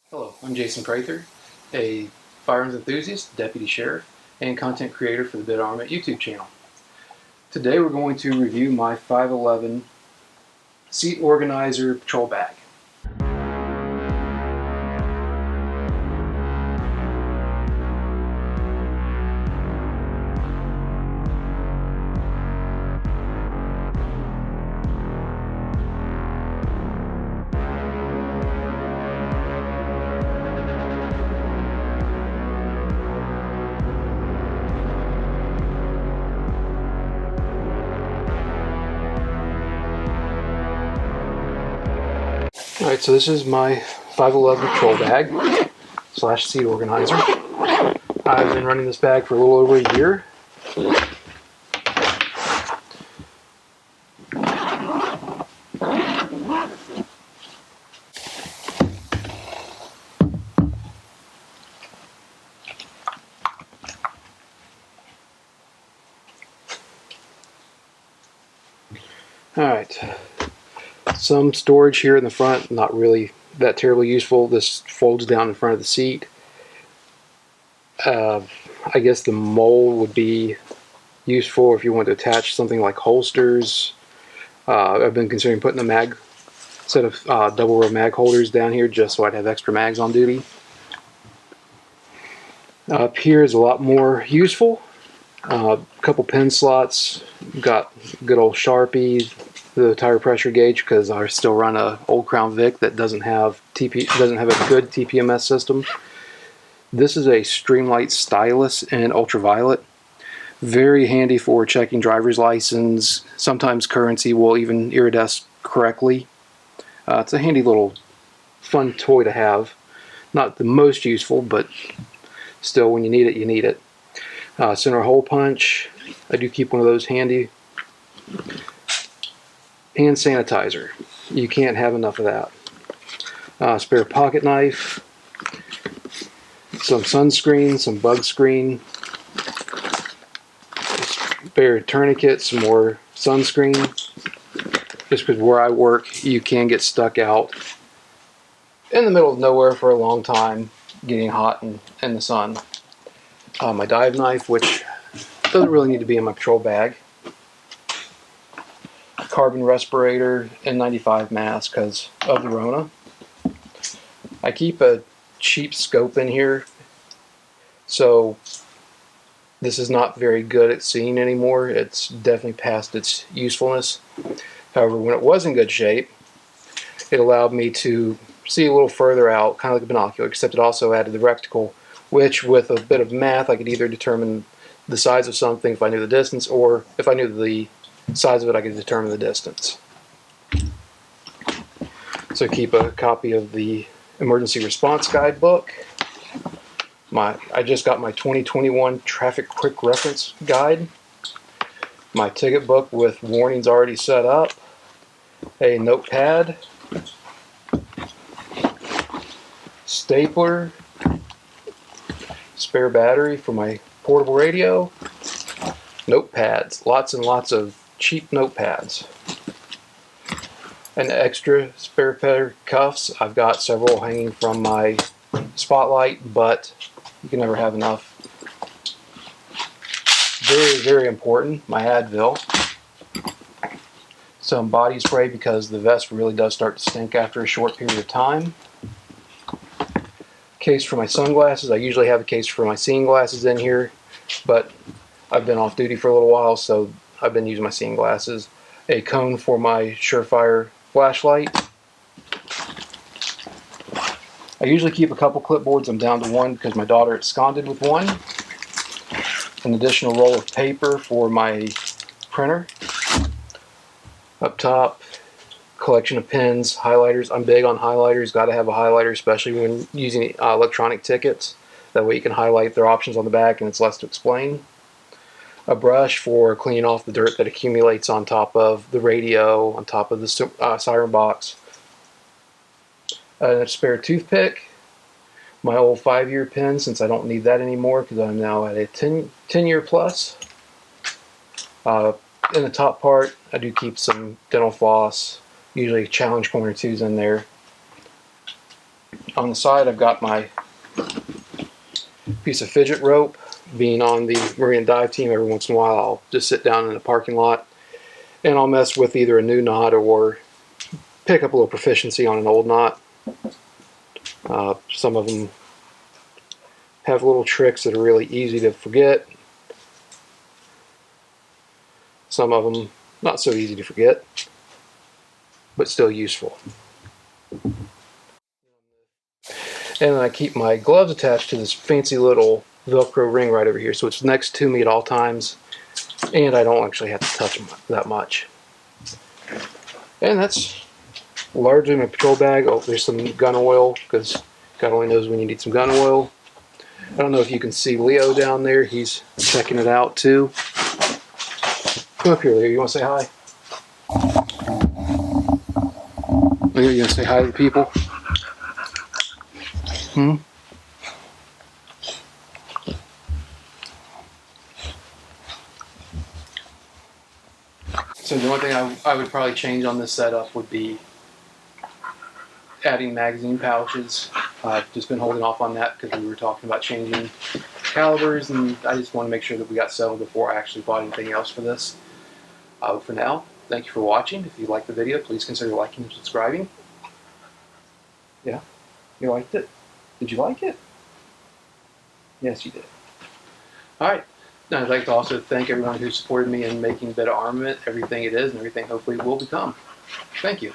Hello, I'm Jason Prather, a firearms enthusiast, deputy sheriff, and content creator for the Bit Armament YouTube channel. Today we're going to review my 511 seat organizer patrol bag. Alright, so this is my 511 patrol bag slash seat organizer. I've been running this bag for a little over a year. Alright, some storage here in the front, not really that terribly useful. This folds down in front of the seat. I guess the mold would be useful if you want to attach something like holsters. I've been considering putting a set of double row mag holders down here just so I'd have extra mags on duty. Up here is a lot more useful. A couple pin slots, got good old Sharpie, the tire pressure gauge because I still run a old Crown Vic that doesn't have a good TPMS system. This is a Streamlight stylus in ultraviolet. Very handy for checking driver's license. Sometimes currency will even iridesce correctly. It's a handy little fun toy to have. Not the most useful, but still when you need it, you need it. Center hole punch. I do keep one of those handy. Hand sanitizer. You can't have enough of that. Spare pocket knife. Some sunscreen, some bug screen. Spare tourniquet, some more sunscreen. Just because where I work, you can get stuck out in the middle of nowhere for a long time, getting hot in the sun. My dive knife, which doesn't really need to be in my patrol bag. Carbon respirator, N95 mask because of the Rona. I keep a cheap scope in here, so this is not very good at seeing anymore. It's definitely past its usefulness. However, when it was in good shape, it allowed me to see a little further out, kind of like a binocular, except it also added the reticle, which with a bit of math I could either determine the size of something if I knew the distance, or if I knew the size of it I could determine the distance. So keep a copy of the emergency response guidebook. I just got my 2021 traffic quick reference guide. My ticket book with warnings already set up. A notepad. Stapler. Spare battery for my portable radio. Notepads. Lots and lots of cheap notepads. An extra spare pair of cuffs. I've got several hanging from my spotlight, but you can never have enough. Very, very important, my Advil. Some body spray because the vest really does start to stink after a short period of time. Case for my sunglasses. I usually have a case for my seeing glasses in here, but I've been off duty for a little while, so I've been using my seeing glasses. A cone for my Surefire flashlight. I usually keep a couple clipboards. I'm down to one because my daughter absconded with one. An additional roll of paper for my printer. Up top, collection of pens, highlighters. I'm big on highlighters. Got to have a highlighter, especially when using electronic tickets. That way you can highlight their options on the back and it's less to explain. A brush for cleaning off the dirt that accumulates on top of the radio, on top of the siren box. A spare toothpick. My old 5-year pen, since I don't need that anymore because I'm now at a 10-year plus. In the top part, I do keep some dental floss, usually challenge corner 2s in there. On the side, I've got my piece of fidget rope. Being on the Marine Dive team, every once in a while I'll just sit down in a parking lot and I'll mess with either a new knot or pick up a little proficiency on an old knot. Some of them have little tricks that are really easy to forget. Some of them not so easy to forget, but still useful. And then I keep my gloves attached to this fancy little Velcro ring right over here, so it's next to me at all times, and I don't actually have to touch them that much. And that's largely my patrol bag. Oh, there's some gun oil, because God only knows when you need some gun oil. I don't know if you can see Leo down there. He's checking it out too. Come up here, Leo. You want to say hi? Leo, you want to say hi to the people? So the only thing I would probably change on this setup would be adding magazine pouches. I've just been holding off on that because we were talking about changing calibers, and I just want to make sure that we got settled before I actually bought anything else for this. For now, thank you for watching. If you liked the video, please consider liking and subscribing. Yeah, you liked it? Did you like it? Yes, you did. All right. Now, I'd like to also thank everyone who supported me in making Beta Armament everything it is and everything hopefully it will become. Thank you.